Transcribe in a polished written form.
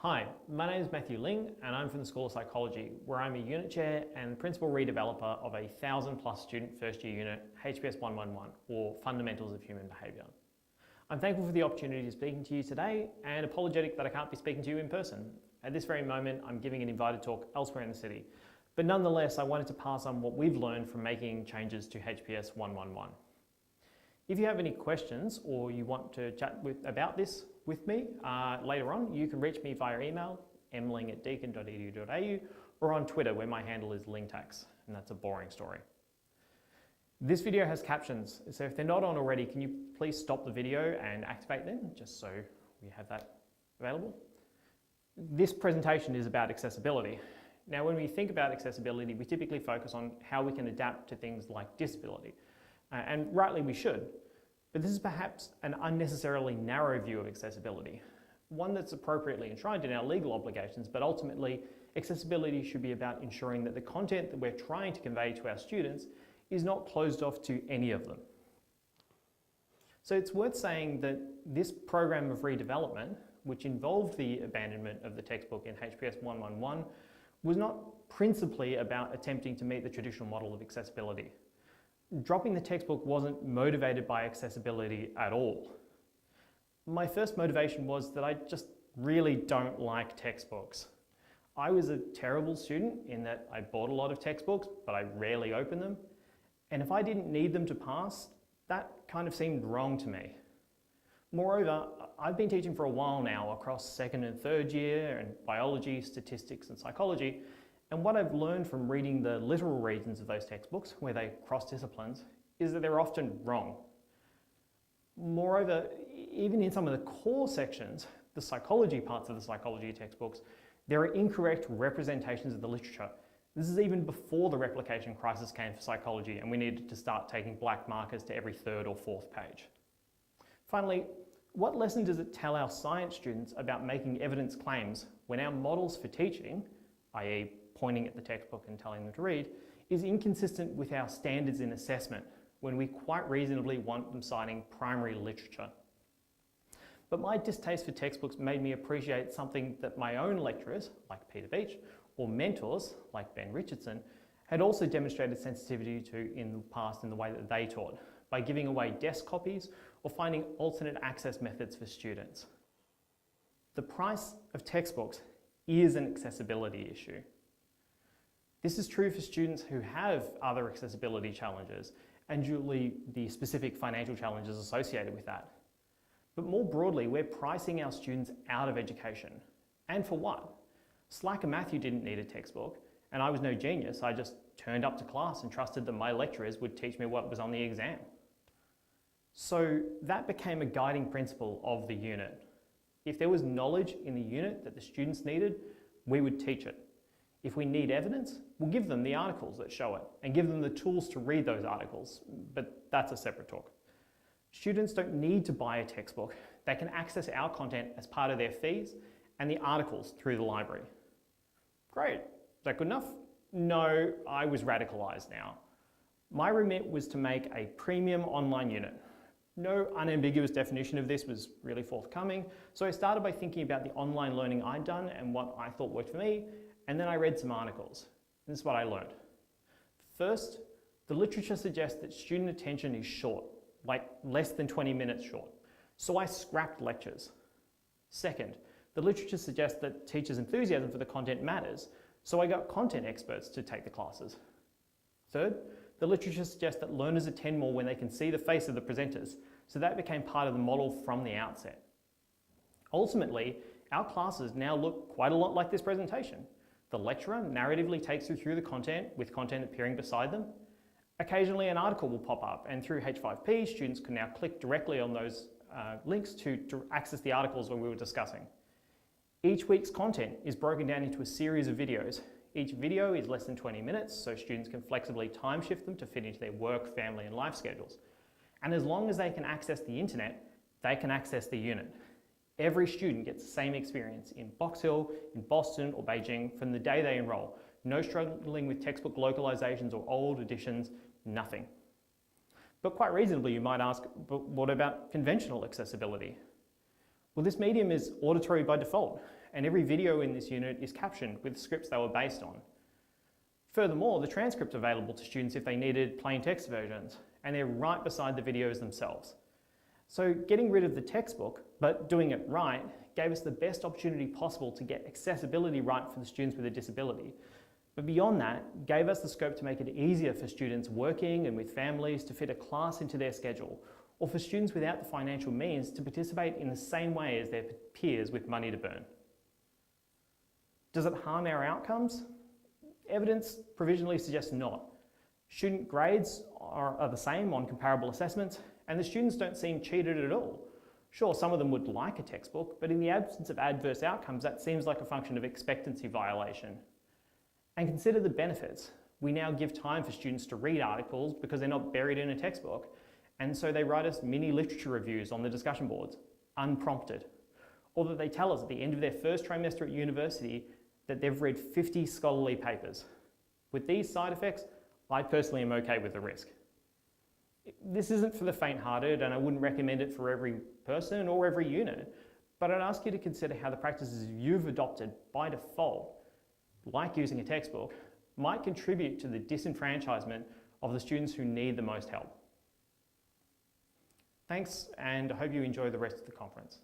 Hi, my name is Matthew Ling and I'm from the School of Psychology, where I'm a unit chair and principal redeveloper of a 1,000+ student first year unit, HPS 111, or Fundamentals of Human Behaviour. I'm thankful for the opportunity to speak to you today and apologetic that I can't be speaking to you in person. At this very moment, I'm giving an invited talk elsewhere in the city, but nonetheless, I wanted to pass on what we've learned from making changes to HPS 111. If you have any questions or you want to chat about this with me later on, you can reach me via email, mling@deakin.edu.au, or on Twitter where my handle is lingtax, and that's a boring story. This video has captions, so if they're not on already, can you please stop the video and activate them, just so we have that available? This presentation is about accessibility. Now, when we think about accessibility, we typically focus on how we can adapt to things like disability. And rightly we should, but this is perhaps an unnecessarily narrow view of accessibility, one that's appropriately enshrined in our legal obligations, but ultimately accessibility should be about ensuring that the content that we're trying to convey to our students is not closed off to any of them. So it's worth saying that this program of redevelopment, which involved the abandonment of the textbook in HPS 111, was not principally about attempting to meet the traditional model of accessibility. Dropping the textbook wasn't motivated by accessibility at all. My first motivation was that I just really don't like textbooks. I was a terrible student in that I bought a lot of textbooks, but I rarely opened them. And if I didn't need them to pass, that kind of seemed wrong to me. Moreover, I've been teaching for a while now across second and third year in biology, statistics, and psychology. And what I've learned from reading the literal reasons of those textbooks, where they cross disciplines, is that they're often wrong. Moreover, even in some of the core sections, the psychology parts of the psychology textbooks, there are incorrect representations of the literature. This is even before the replication crisis came for psychology and we needed to start taking black markers to every third or fourth page. Finally, what lesson does it tell our science students about making evidence claims when our models for teaching, i.e. pointing at the textbook and telling them to read, is inconsistent with our standards in assessment when we quite reasonably want them citing primary literature? But my distaste for textbooks made me appreciate something that my own lecturers, like Peter Beach, or mentors, like Ben Richardson, had also demonstrated sensitivity to in the past in the way that they taught, by giving away desk copies or finding alternate access methods for students. The price of textbooks is an accessibility issue. This is true for students who have other accessibility challenges and usually the specific financial challenges associated with that. But more broadly, we're pricing our students out of education. And for what? Slacker Matthew didn't need a textbook, and I was no genius. I just turned up to class and trusted that my lecturers would teach me what was on the exam. So that became a guiding principle of the unit. If there was knowledge in the unit that the students needed, we would teach it. If we need evidence, we'll give them the articles that show it and give them the tools to read those articles, but that's a separate talk. Students don't need to buy a textbook. They can access our content as part of their fees and the articles through the library. Great, is that good enough? No, I was radicalized now. My remit was to make a premium online unit. No unambiguous definition of this was really forthcoming, so I started by thinking about the online learning I'd done and what I thought worked for me, and then I read some articles. And this is what I learned. First, the literature suggests that student attention is short, like less than 20 minutes short. So I scrapped lectures. Second, the literature suggests that teachers' enthusiasm for the content matters, so I got content experts to take the classes. Third, the literature suggests that learners attend more when they can see the face of the presenters, so that became part of the model from the outset. Ultimately, our classes now look quite a lot like this presentation. The lecturer narratively takes you through the content, with content appearing beside them. Occasionally an article will pop up, and through H5P, students can now click directly on those links to access the articles when we were discussing. Each week's content is broken down into a series of videos. Each video is less than 20 minutes, so students can flexibly time shift them to fit into their work, family, and life schedules. And as long as they can access the internet, they can access the unit. Every student gets the same experience in Box Hill, in Boston, or Beijing from the day they enroll. No struggling with textbook localizations or old editions, nothing. But quite reasonably, you might ask, but what about conventional accessibility? Well, this medium is auditory by default, and every video in this unit is captioned with the scripts they were based on. Furthermore, the transcript's available to students if they needed plain text versions, and they're right beside the videos themselves. So getting rid of the textbook, but doing it right, gave us the best opportunity possible to get accessibility right for the students with a disability. But beyond that, gave us the scope to make it easier for students working and with families to fit a class into their schedule, or for students without the financial means to participate in the same way as their peers with money to burn. Does it harm our outcomes? Evidence provisionally suggests not. Student grades are the same on comparable assessments, and the students don't seem cheated at all. Sure, some of them would like a textbook, but in the absence of adverse outcomes, that seems like a function of expectancy violation. And consider the benefits. We now give time for students to read articles because they're not buried in a textbook, and so they write us mini literature reviews on the discussion boards, unprompted. Or that they tell us at the end of their first trimester at university that they've read 50 scholarly papers. With these side effects, I personally am okay with the risk. This isn't for the faint-hearted, and I wouldn't recommend it for every person or every unit, but I'd ask you to consider how the practices you've adopted by default, like using a textbook, might contribute to the disenfranchisement of the students who need the most help. Thanks, and I hope you enjoy the rest of the conference.